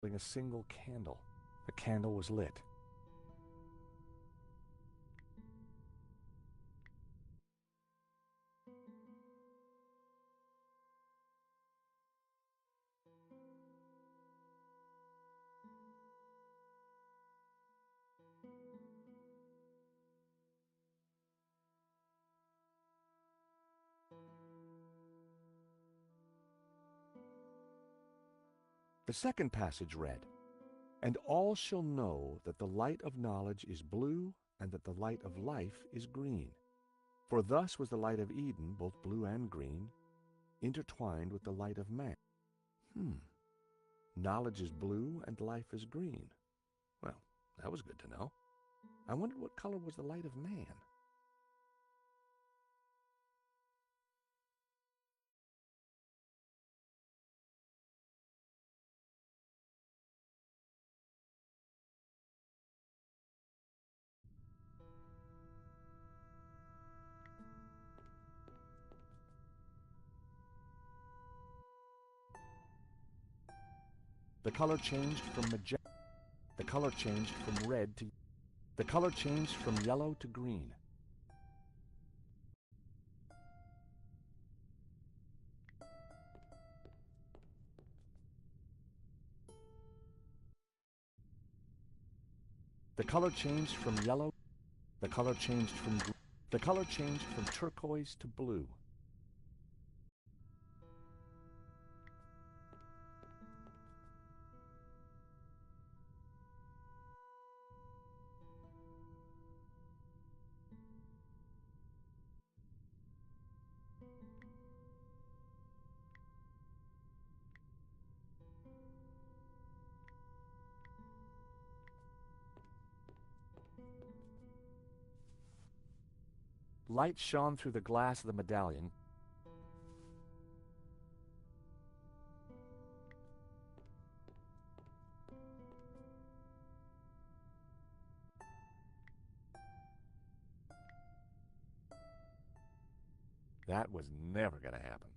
A single candle. The candle was lit. The second passage read, "And all shall know that the light of knowledge is blue, and that the light of life is green. For thus was the light of Eden, both blue and green, intertwined with the light of man." Knowledge is blue and life is green. Well, that was good to know. I wondered what color was the light of man. The color changed from magenta. The color changed from red to. The color changed from yellow to green. The color changed from yellow. The color changed from. The color changed from turquoise to blue. Light shone through the glass of the medallion. That was never going to happen.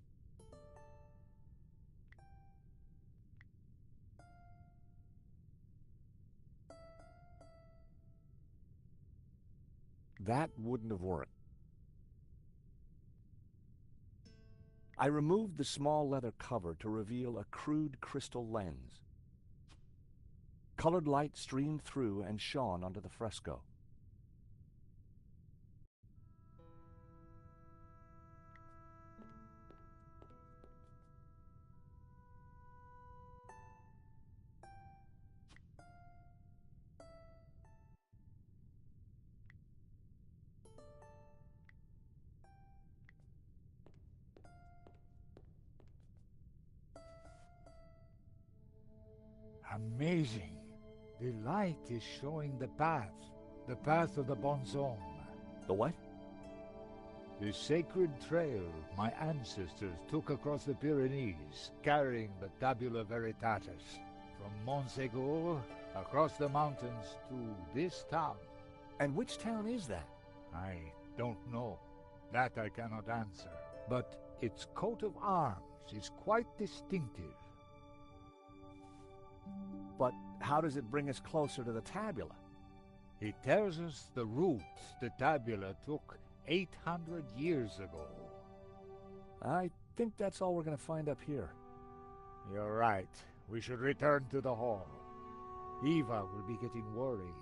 That wouldn't have worked. I removed the small leather cover to reveal a crude crystal lens. Colored light streamed through and shone onto the fresco. Amazing. The light is showing the path of the bonzone. The what? The sacred trail my ancestors took across the Pyrenees, carrying the Tabula Veritatis, from Montségur across the mountains to this town. And which town is that? I don't know. That I cannot answer. But its coat of arms is quite distinctive. But how does it bring us closer to the tabula? It tells us the route the tabula took 800 years ago. I think that's all we're going to find up here. You're right. We should return to the hall. Eva will be getting worried.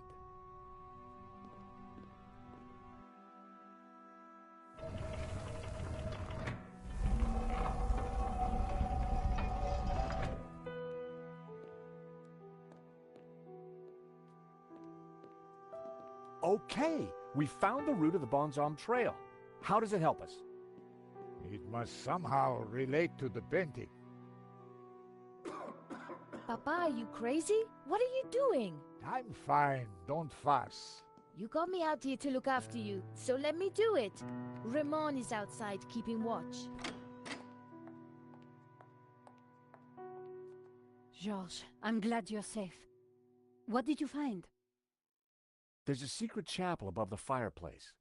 Okay, we found the route of the Bonzom Trail. How does it help us? It must somehow relate to the painting. Papa, are you crazy? What are you doing? I'm fine, don't fuss. You got me out here to look after you, so let me do it. Ramon is outside keeping watch. Georges, I'm glad you're safe. What did you find? There's a secret chapel above the fireplace.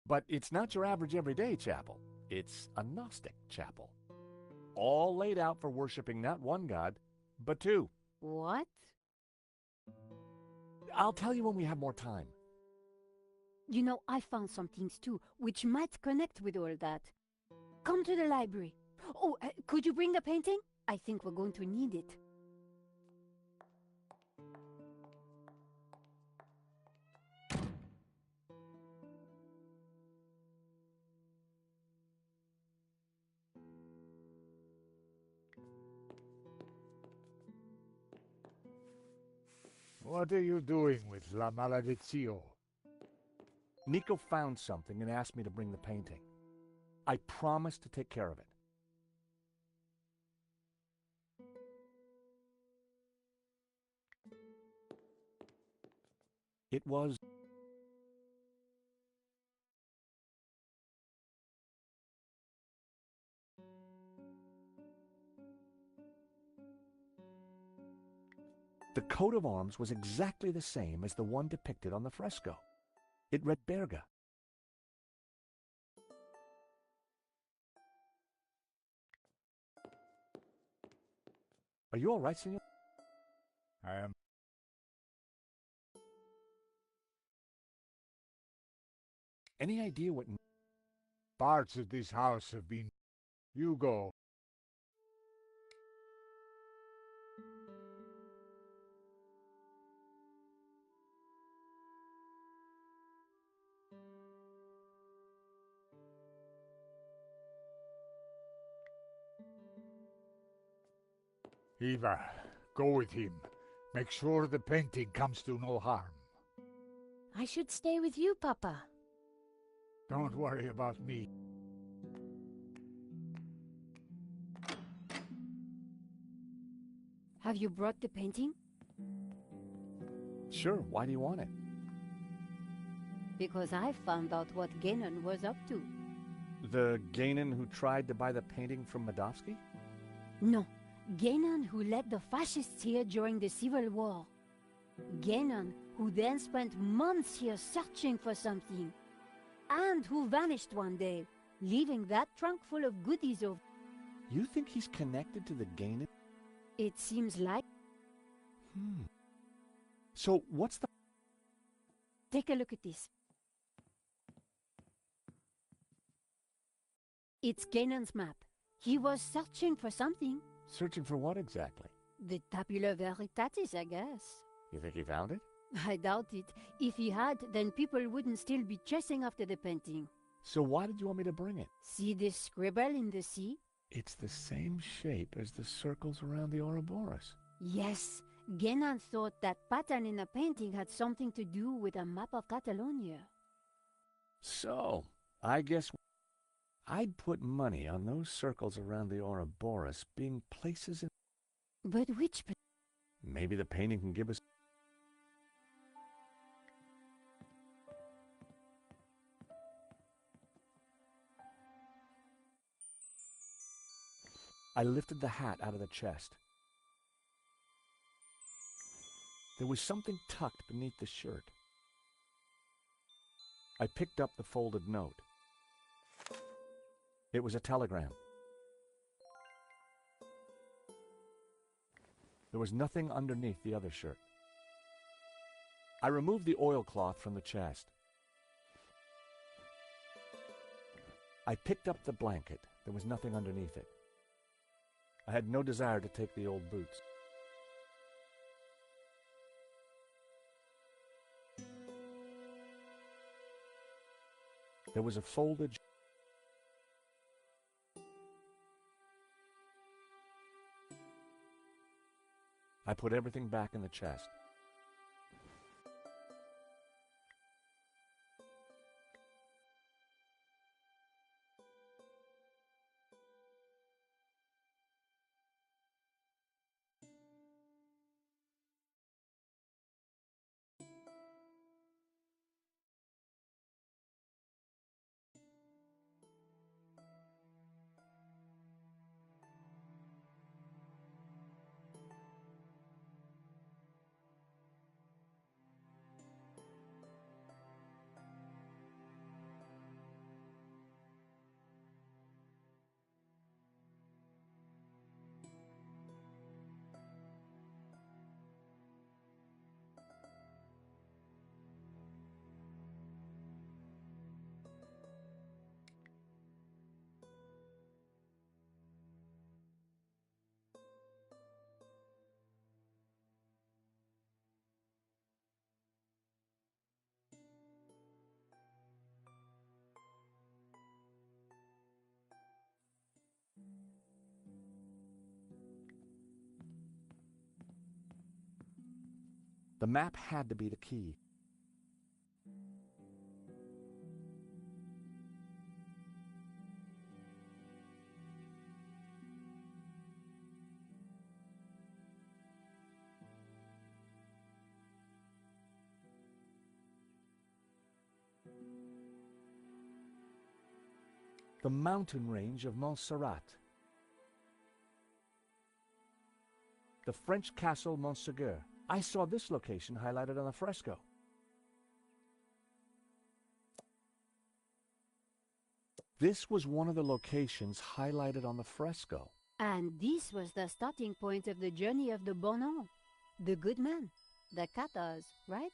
But it's not your average everyday chapel. It's a Gnostic chapel. All laid out for worshiping not one god, but two. What? I'll tell you when we have more time. You know, I found some things too, which might connect with all that. Come to the library. Oh, could you bring the painting? I think we're going to need it. What are you doing with La Maledizio? Nico found something and asked me to bring the painting. I promised to take care of it. It was... The coat of arms was exactly the same as the one depicted on the fresco. It read Berga. Are you all right, senor? I am... Any idea what... Parts of this house have been... You go. Eva, go with him. Make sure the painting comes to no harm. I should stay with you, Papa. Don't worry about me. Have you brought the painting? Sure, why do you want it? Because I found out what Genon was up to. The Gainan who tried to buy the painting from Madovsky? No, Genon who led the fascists here during the Civil War. Genon who then spent months here searching for something. And who vanished one day, leaving that trunk full of goodies over. You think he's connected to the Gainan? It seems like... So, what's the... Take a look at this. It's Genon's map. He was searching for something. Searching for what exactly? The Tabula Veritatis, I guess. You think he found it? I doubt it. If he had, then people wouldn't still be chasing after the painting. So why did you want me to bring it? See this scribble in the sea? It's the same shape as the circles around the Ouroboros. Yes. Genon thought that pattern in the painting had something to do with a map of Catalonia. So, I guess I'd put money on those circles around the Ouroboros being places in... But which... Maybe the painting can give us... I lifted the hat out of the chest. There was something tucked beneath the shirt. I picked up the folded note. It was a telegram. There was nothing underneath the other shirt. I removed the oilcloth from the chest. I picked up the blanket. There was nothing underneath it. I had no desire to take the old boots. There was a folded... I put everything back in the chest. The map had to be the key. The mountain range of Montserrat. The French castle Montségur. I saw this location highlighted on the fresco. This was one of the locations highlighted on the fresco. And this was the starting point of the journey of the Bonan, the good man, the Cathars, right?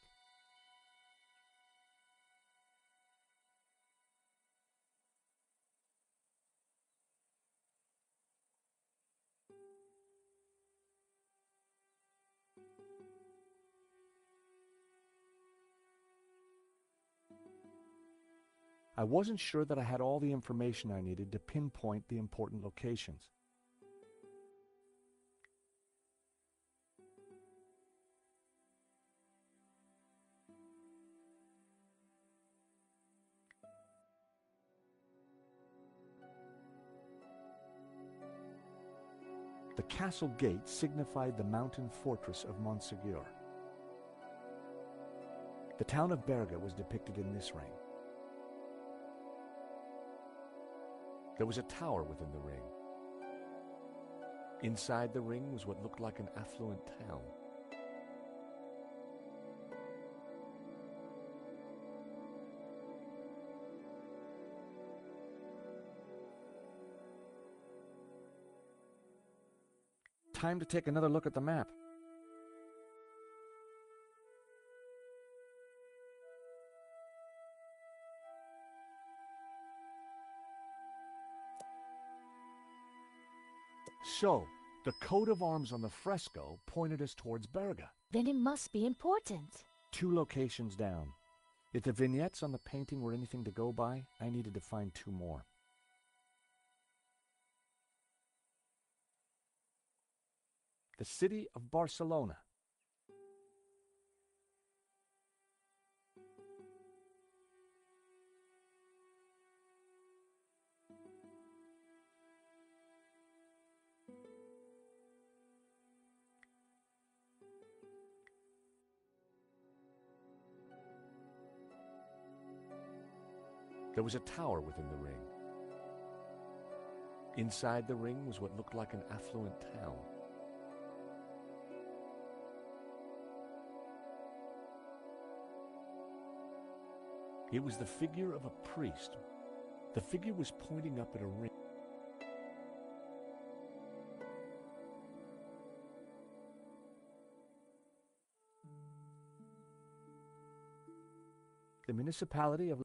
I wasn't sure that I had all the information I needed to pinpoint the important locations. The castle gate signified the mountain fortress of Montségur. The town of Berga was depicted in this ring. There was a tower within the ring. Inside the ring was what looked like an affluent town. Time to take another look at the map. So, the coat of arms on the fresco pointed us towards Berga. Then it must be important. 2 locations down. If the vignettes on the painting were anything to go by, I needed to find 2 more. The city of Barcelona. There was a tower within the ring. Inside the ring was what looked like an affluent town. It was the figure of a priest. The figure was pointing up at a ring. The municipality of...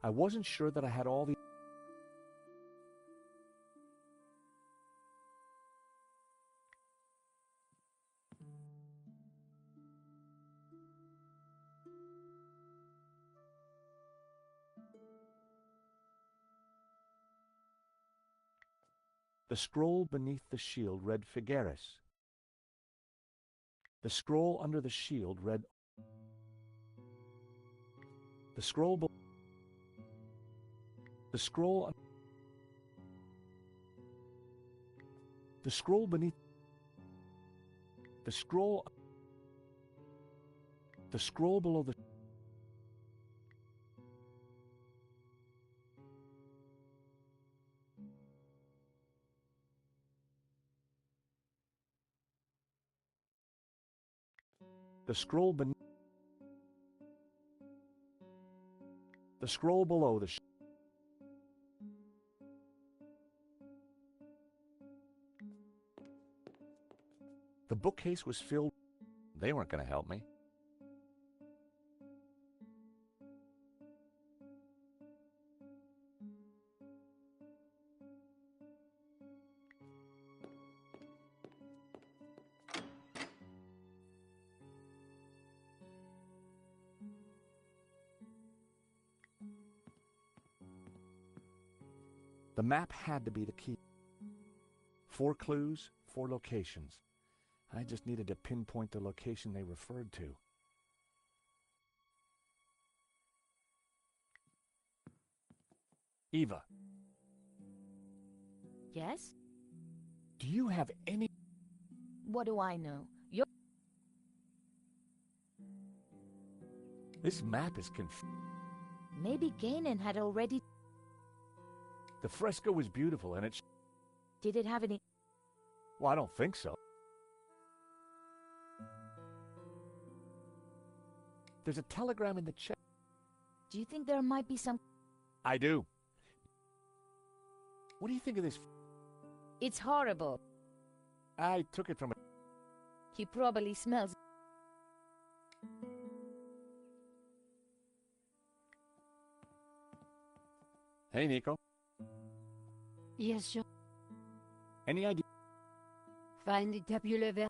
I wasn't sure that I had all the... The scroll beneath the shield read Figueres. The scroll under the shield read... The scroll... The scroll... The scroll beneath... The scroll... The scroll below the... The scroll beneath... The scroll below the... The bookcase was filled. They weren't going to help me. The map had to be the key. 4 clues, 4 locations. I just needed to pinpoint the location they referred to. Eva, Yes? do you have any... What do I know? This map is Maybe Ganon had already... The fresco was beautiful, and Did it have any... Well, I don't think so. There's a telegram in the chest. Do you think there might be some... I do. What do you think of this? It's horrible. I took it from a... He probably smells... Hey, Nico. Yes, Jean. Any idea? Find the tabula ver...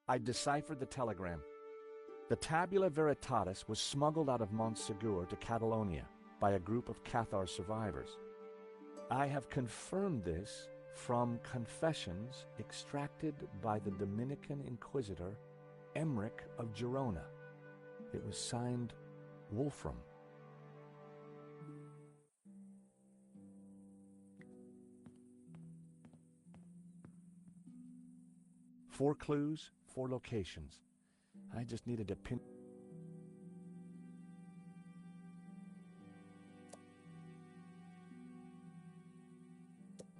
I deciphered the telegram. The Tabula Veritatis was smuggled out of Montsegur to Catalonia by a group of Cathar survivors. I have confirmed this from confessions extracted by the Dominican Inquisitor Emmerich of Girona. It was signed Wolfram. Four clues, 4 locations. I just needed to pin...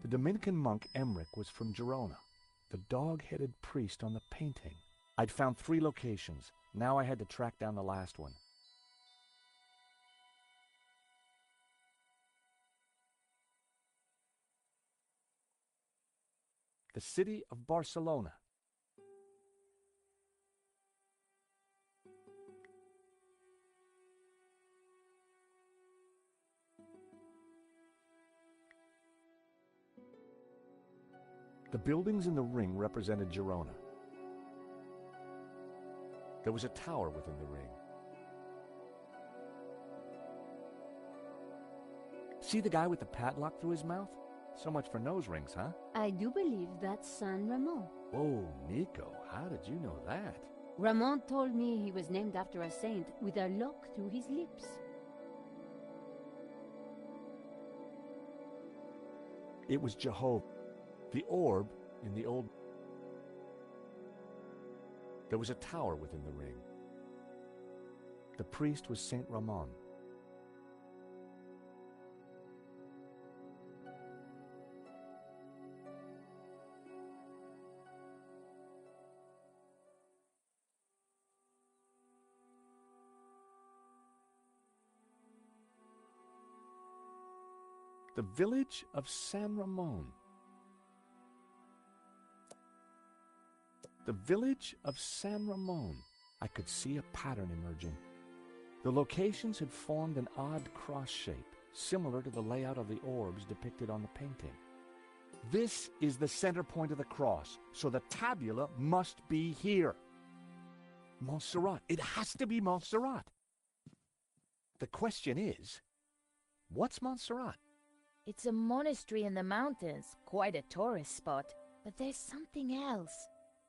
The Dominican monk Emmerich was from Girona, the dog-headed priest on the painting. I'd found 3 locations. Now I had to track down the last one. The city of Barcelona. The buildings in the ring represented Girona. There was a tower within the ring. See the guy with the padlock through his mouth? So much for nose rings, huh? I do believe that's San Ramon. Whoa, Nico, how did you know that? Ramon told me he was named after a saint with a lock through his lips. It was Jehovah, the orb in the old... There was a tower within the ring. The priest was Saint Ramon. The village of San Ramon. The village of San Ramon. I could see a pattern emerging. The locations had formed an odd cross shape, similar to the layout of the orbs depicted on the painting. This is the center point of the cross, so the tabula must be here. Montserrat. It has to be Montserrat. The question is, what's Montserrat? It's a monastery in the mountains, quite a tourist spot. But there's something else.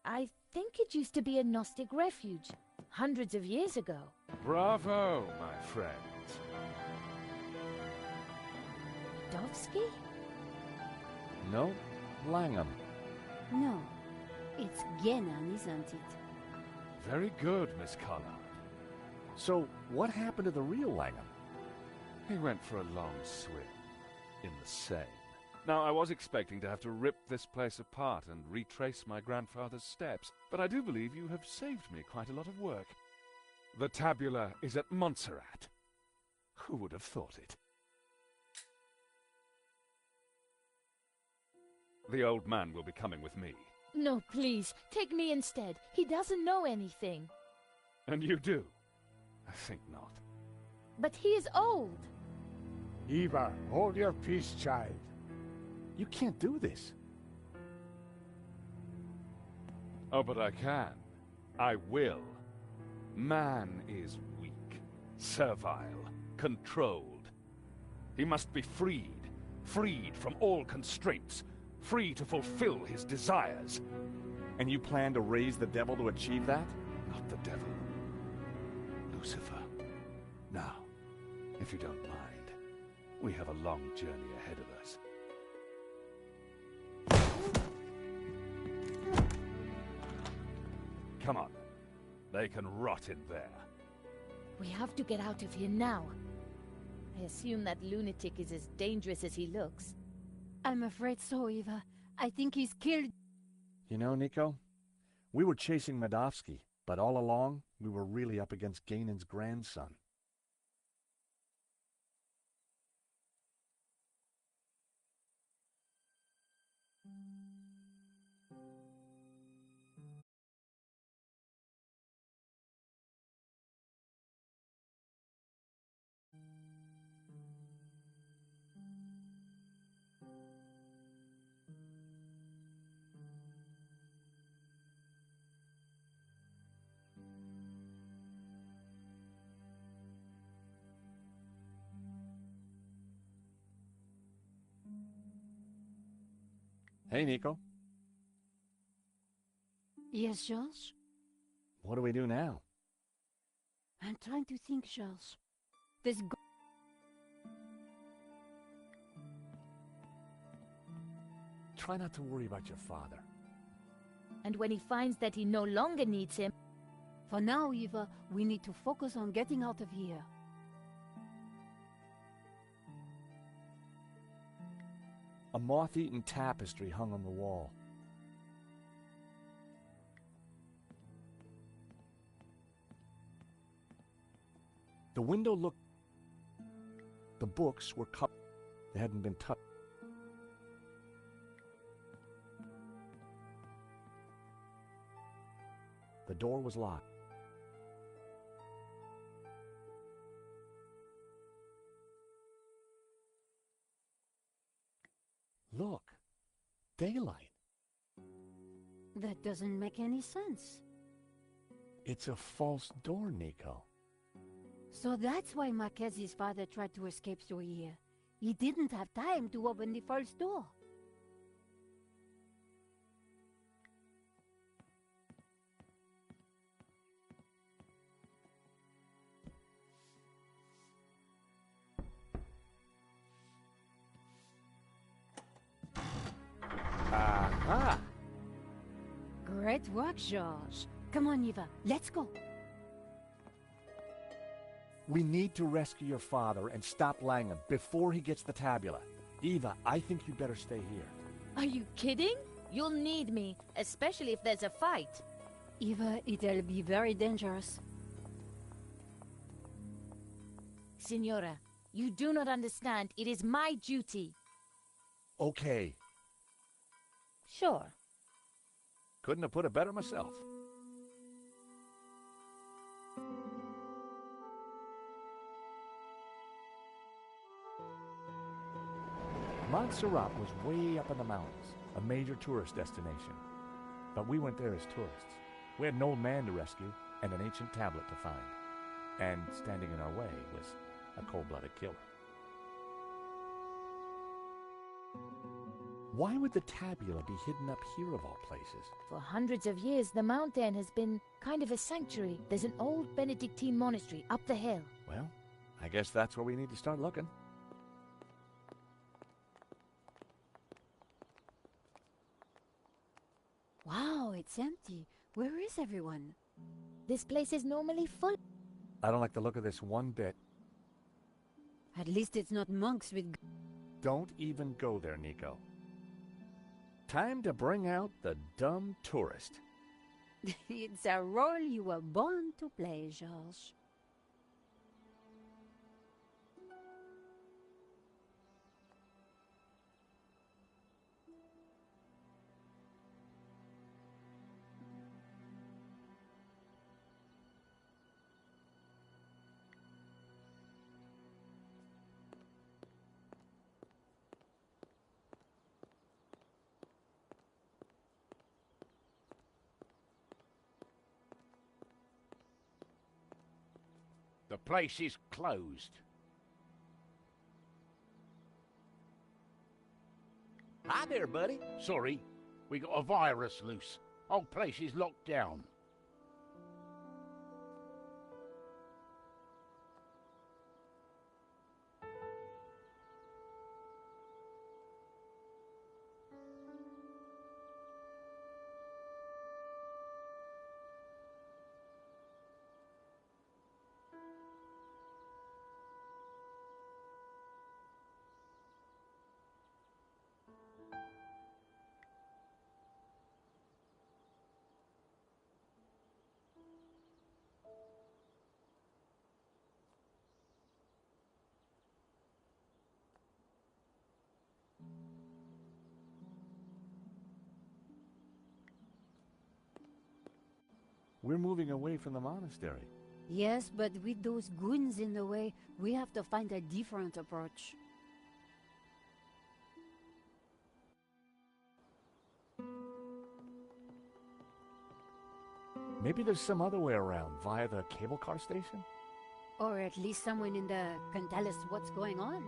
I think it used to be a Gnostic refuge, hundreds of years ago. Bravo, my friends. Dovsky? No, Langham. No, it's Genan, isn't it? Very good, Miss Collard. So, what happened to the real Langham? He went for a long swim in the Seine. Now, I was expecting to have to rip this place apart and retrace my grandfather's steps, but I do believe you have saved me quite a lot of work. The tabula is at Montserrat. Who would have thought it? The old man will be coming with me. No, please, take me instead. He doesn't know anything. And you do? I think not. But he is old. Eva, hold your peace, child. You can't do this. Oh, but I can. I will. Man is weak, servile, controlled. He must be freed, freed from all constraints, free to fulfill his desires. And you plan to raise the devil to achieve that? Not the devil. Lucifer. Now, if you don't mind, we have a long journey ahead of us. Come on. They can rot in there. We have to get out of here now. I assume that lunatic is as dangerous as he looks. I'm afraid so, Eva. I think he's killed. You know, Nico, we were chasing Medovsky, but all along, we were really up against Ganon's grandson. Hey, Nico. Yes, Georges? What do we do now? I'm trying to think, Georges. This Try not to worry about your father. And when he finds that he no longer needs him, For now, Eva, we need to focus on getting out of here. A moth-eaten tapestry hung on the wall. The window looked... The books were covered. They hadn't been touched. The door was locked. Look, daylight. That doesn't make any sense. It's a false door, Nico. So that's why Marquez's father tried to escape through here. He didn't have time to open the false door. Aha! Great work, Georges. Come on, Eva, let's go. We need to rescue your father and stop Langham before he gets the tabula. Eva, I think you better stay here. are you kidding? You'll need me, especially if there's a fight. Eva, it'll be very dangerous. Signora, you do not understand. It is my duty. Okay. Sure. Couldn't have put it better myself. Montserrat was way up in the mountains, a major tourist destination. But we went there as tourists. We had an old man to rescue and an ancient tablet to find. And standing in our way was a cold-blooded killer. Why would the tabula be hidden up here of all places? For hundreds of years, the mountain has been kind of a sanctuary. There's an old Benedictine monastery up the hill. Well, I guess that's where we need to start looking. Wow, it's empty. Where is everyone? This place is normally full. I don't like the look of this one bit. At least it's not monks with... Don't even go there, Nico. Time to bring out the dumb tourist. It's a role you were born to play, Georges. The place is closed. Hi there, buddy. Sorry, we got a virus loose. Whole place is locked down. We're moving away from the monastery. Yes, but with those goons in the way, we have to find a different approach. Maybe there's some other way around, via the cable car station? Or at least someone in the can tell us what's going on.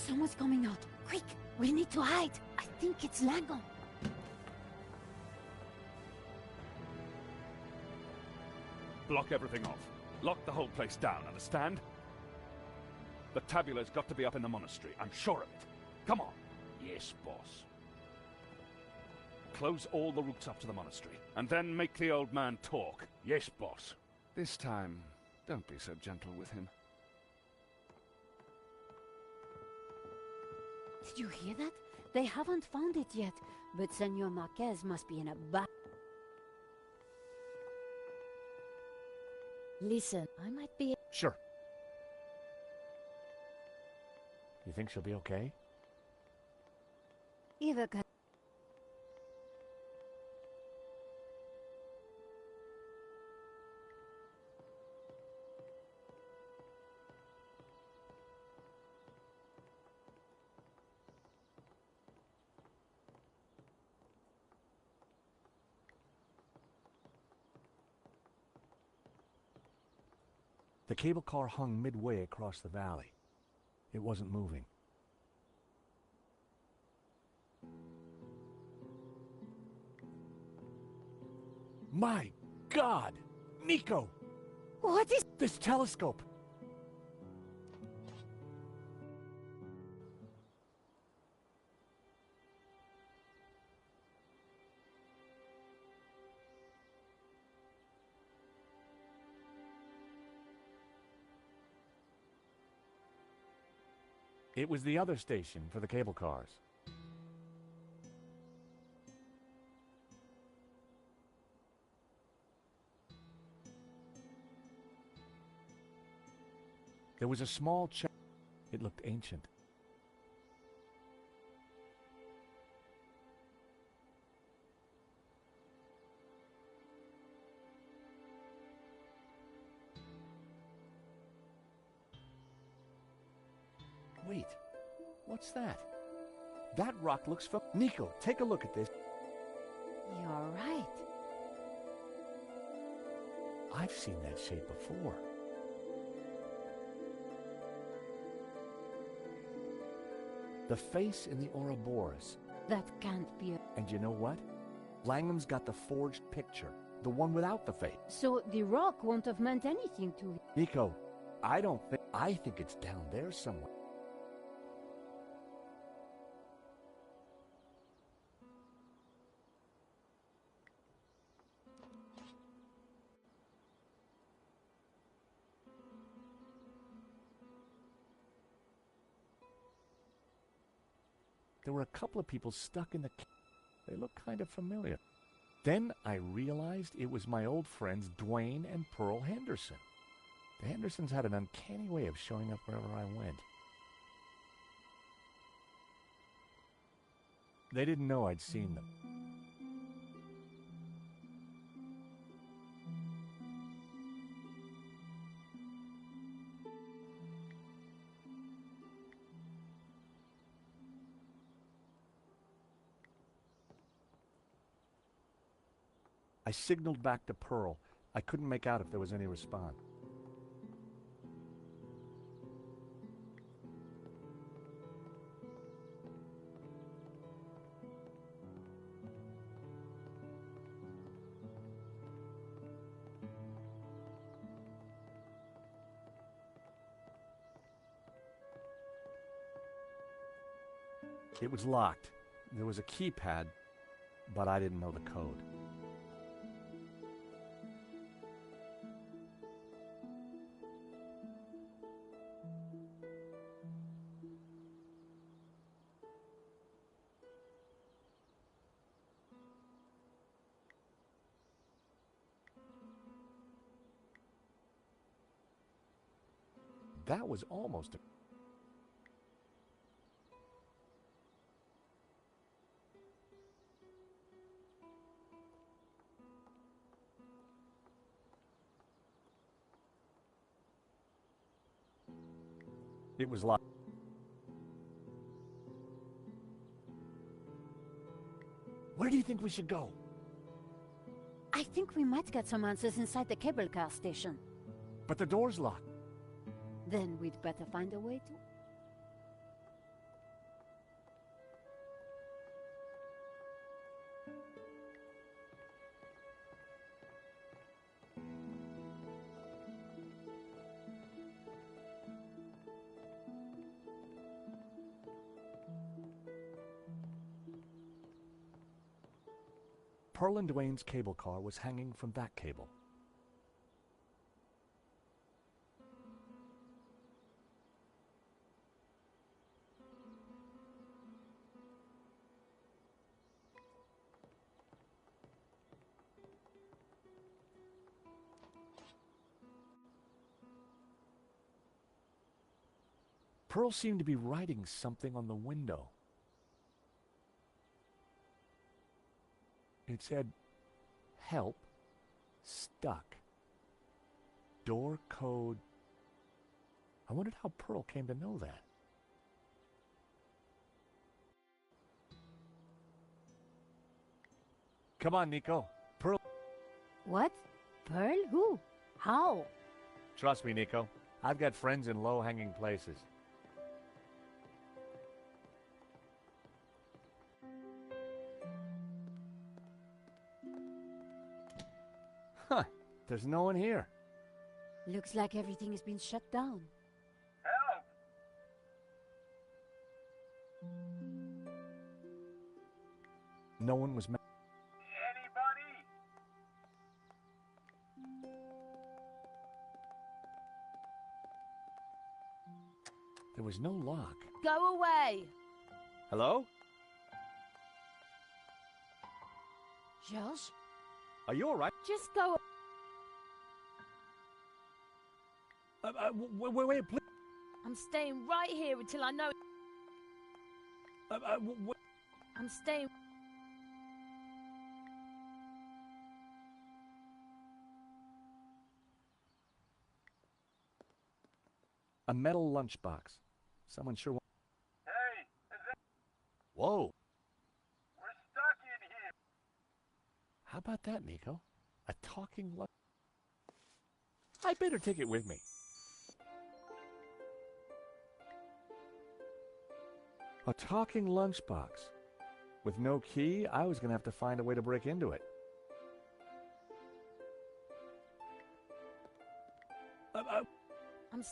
Someone's coming out. Quick, we need to hide. I think it's Langon. Block everything off. Lock the whole place down, understand? The tabula's got to be up in the monastery, I'm sure of it. Come on. Yes, boss. Close all the routes up to the monastery, and then make the old man talk. Yes, boss. This time, don't be so gentle with him. Did you hear that? They haven't found it yet, but Senor Marquez must be in a bad... Listen, I might be... Sure. You think she'll be okay? Either ca- The cable car hung midway across the valley. It wasn't moving. My God! Nico! What is... This telescope! It was the other station for the cable cars. There was a small check. It looked ancient. Wait, what's that? That rock looks Nico, take a look at this. You're right. I've seen that shape before. The face in the Ouroboros. That can't be a... And you know what? Langham's got the forged picture, the one without the face. So the rock won't have meant anything to him. Nico, I think it's down there somewhere. There were a couple of people stuck in the... They looked kind of familiar. Then I realized it was my old friends Dwayne and Pearl Henderson. The Hendersons had an uncanny way of showing up wherever I went. They didn't know I'd seen them. I signaled back to Pearl. I couldn't make out if there was any response. It was locked. There was a keypad, but I didn't know the code. That was almost a... It was locked. Where do you think we should go? I think we might get some answers inside the cable car station. But the door's locked. Then we'd better find a way to... Pearl and Dwayne's cable car was hanging from that cable. Pearl seemed to be writing something on the window. It said, "Help, stuck. Door code." I wondered how Pearl came to know that. Come on, Nico. Pearl. What? Pearl? Who? How? Trust me, Nico. I've got friends in low-hanging places. Huh. There's no one here. Looks like everything has been shut down. Help! No one was... Anybody? There was no lock. Go away! Hello? George? Are you all right? Just go. Wait, please. I'm staying right here until I know. I'm staying. A metal lunchbox. Someone sure... Hey, is it? Whoa. We're stuck in here. How about that, Nico? A talking lunch... I better take it with me. A talking lunchbox. With no key, I was going to have to find a way to break into it. I'm.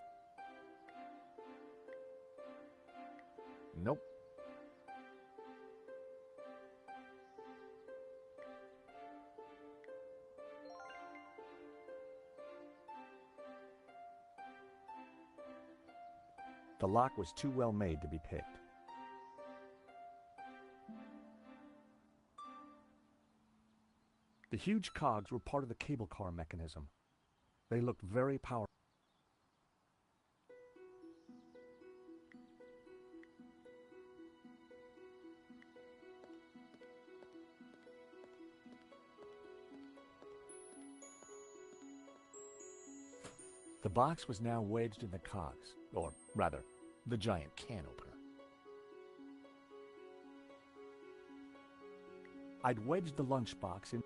Nope. The lock was too well made to be picked. The huge cogs were part of the cable car mechanism. They looked very powerful. The box was now wedged in the cogs, or rather, the giant can opener. I'd wedged the lunchbox in.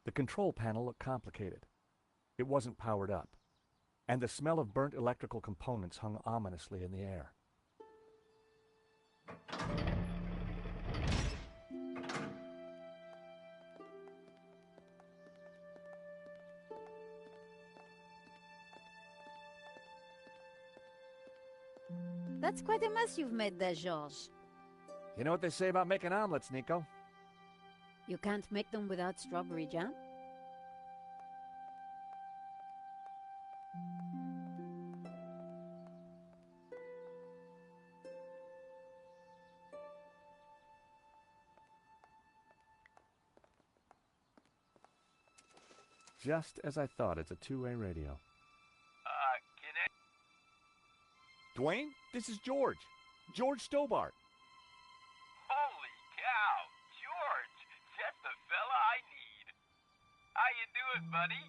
The control panel looked complicated. It wasn't powered up, and the smell of burnt electrical components hung ominously in the air. That's quite a mess you've made there, Georges. You know what they say about making omelets, Nico? You can't make them without strawberry jam? Just as I thought, it's a two-way radio. Can I? Dwayne, this is George. George Stobart. Holy cow, George, just the fella I need. How you doing, buddy?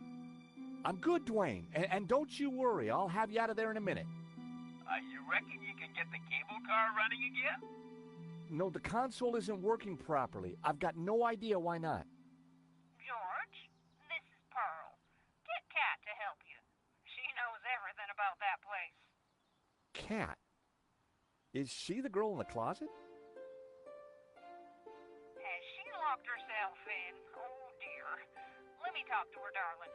I'm good, Dwayne, and don't you worry. I'll have you out of there in a minute. You reckon you can get the cable car running again? No, the console isn't working properly. I've got no idea why not. George, this is Pearl. Get Kat to help you. She knows everything about that place. Cat? Is she the girl in the closet? Has she locked herself in? Oh, dear. Let me talk to her, darling.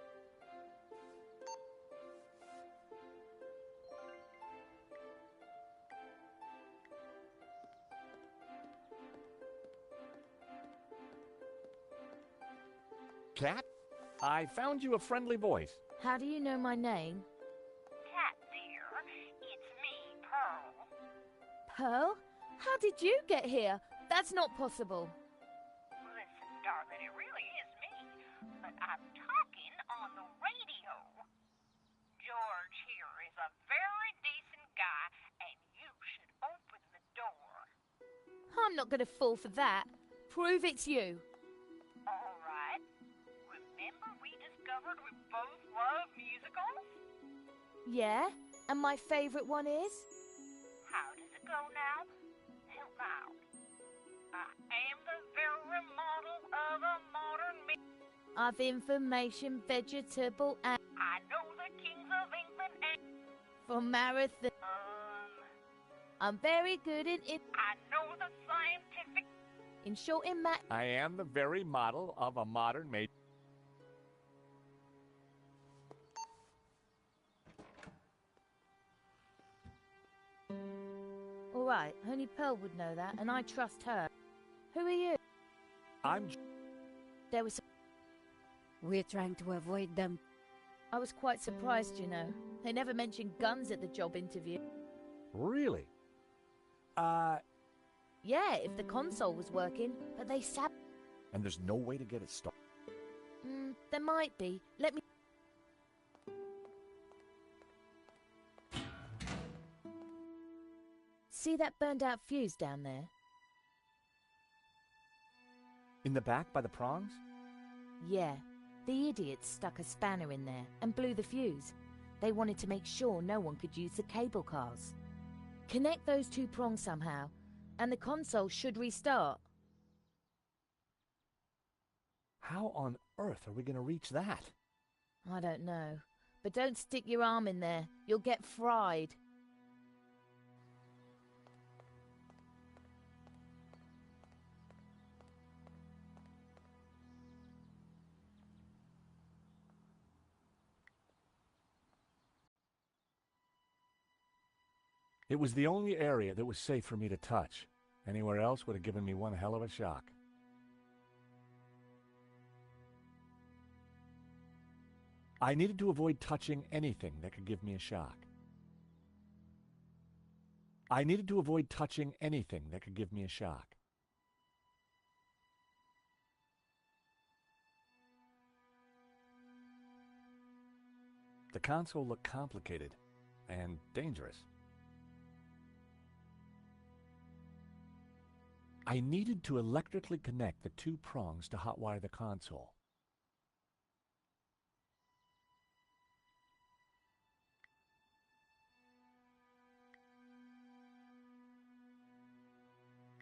Cat? I found you a friendly voice. How do you know my name? Cat, dear, it's me, Pearl. Pearl? How did you get here? That's not possible. Listen, darling, it really is me, but I'm talking on the radio. George here is a very decent guy, and you should open the door. I'm not going to fall for that. Prove it's you. All right. Remember we discovered we both love musicals? Yeah? And my favorite one is? How does it go now? Help out. I am the very model of a modern Of information, vegetable, and I know the kings of England and for marathon. I'm very good at it. I know the scientific. In short, in math. I am the very model of a modern maid. All right, only Pearl would know that, and I trust her. Who are you? I'm... There was. We're trying to avoid them. I was quite surprised, you know. They never mentioned guns at the job interview. Really? Yeah, if the console was working, but they sab. And there's no way to get it started. There might be. Let me. See that burned out fuse down there? In the back by the prongs? Yeah. The idiots stuck a spanner in there and blew the fuse. They wanted to make sure no one could use the cable cars. Connect those two prongs somehow, and the console should restart. How on earth are we going to reach that? I don't know. But don't stick your arm in there. You'll get fried. It was the only area that was safe for me to touch. Anywhere else would have given me one hell of a shock. I needed to avoid touching anything that could give me a shock. I needed to avoid touching anything that could give me a shock. The console looked complicated and dangerous. I needed to electrically connect the two prongs to hotwire the console.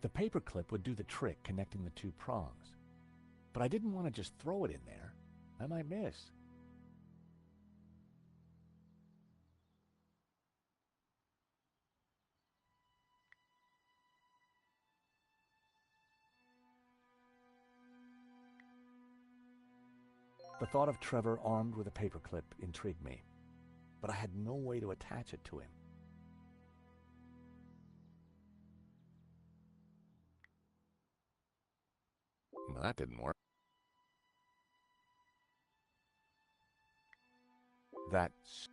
The paperclip would do the trick connecting the two prongs, but I didn't want to just throw it in there. I might miss. The thought of Trevor armed with a paperclip intrigued me, but I had no way to attach it to him. Well, that didn't work. That's...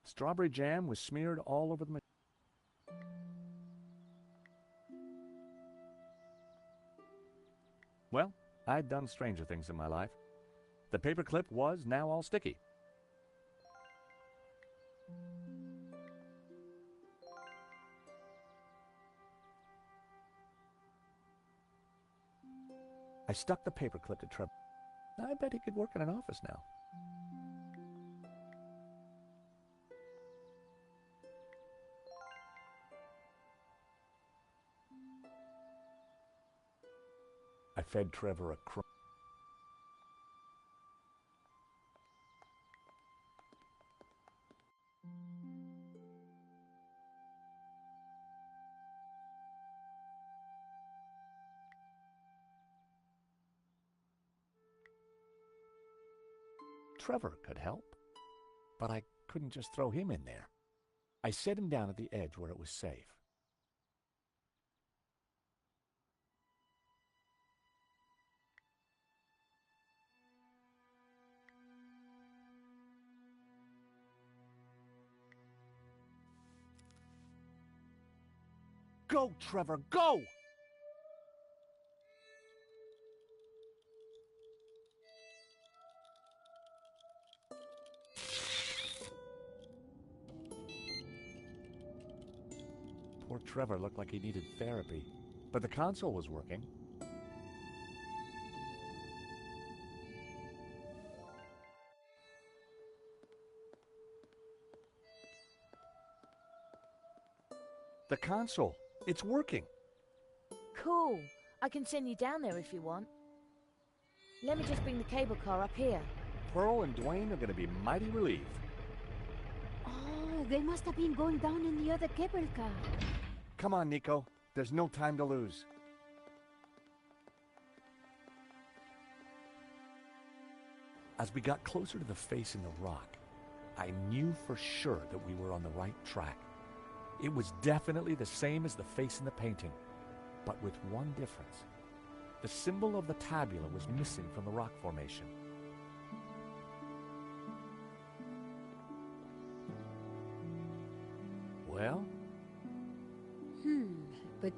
Strawberry jam was smeared all over the machine. Well, I'd done stranger things in my life. The paperclip was now all sticky. I stuck the paperclip to Trevor. I bet he could work in an office now. I fed Trevor a crumb. Trevor could help, but I couldn't just throw him in there. I set him down at the edge where it was safe. Go, Trevor, go! Poor Trevor looked like he needed therapy, but the console was working. The console, it's working. Cool. I can send you down there if you want. Let me just bring the cable car up here. Pearl and Dwayne are going to be mighty relieved. Oh, they must have been going down in the other cable car. Come on, Nico. There's no time to lose. As we got closer to the face in the rock, I knew for sure that we were on the right track. It was definitely the same as the face in the painting, but with one difference. The symbol of the tabula was missing from the rock formation. Well? But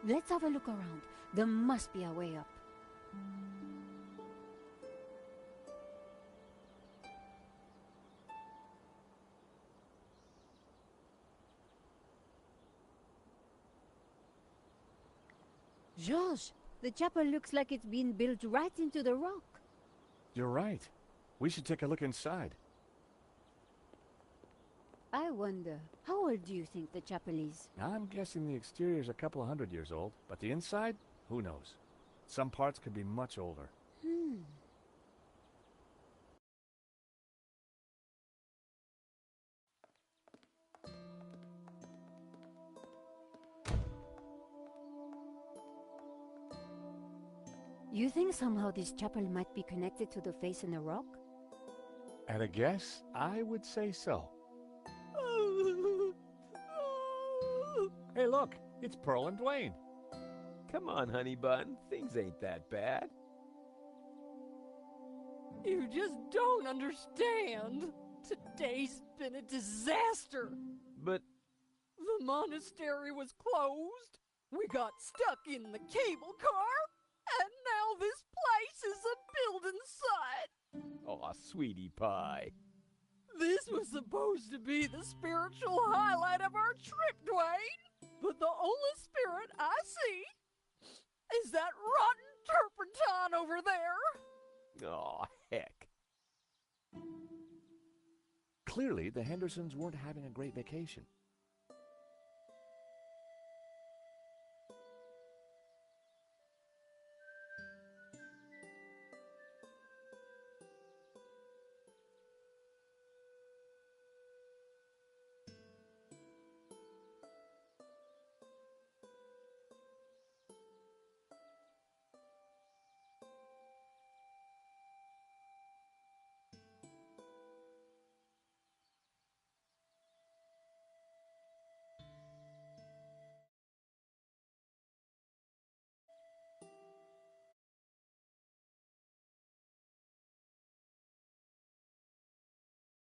let's have a look around. There must be a way up. George, the chapel looks like it's been built right into the rock. You're right. We should take a look inside. I wonder, how old do you think the chapel is? I'm guessing the exterior's a couple of 100 years old, but the inside? Who knows? Some parts could be much older. You think somehow this chapel might be connected to the face in the rock? At a guess, I would say so. Hey, look, it's Pearl and Dwayne. Come on, honey bun. Things ain't that bad. You just don't understand. Today's been a disaster. But The monastery was closed. We got stuck in the cable car. And now this place is a building site. aw, sweetie pie. This was supposed to be the spiritual highlight of our trip, Dwayne. But the only spirit I see is that rotten turpentine over there. Aw, heck. Clearly, the Hendersons weren't having a great vacation.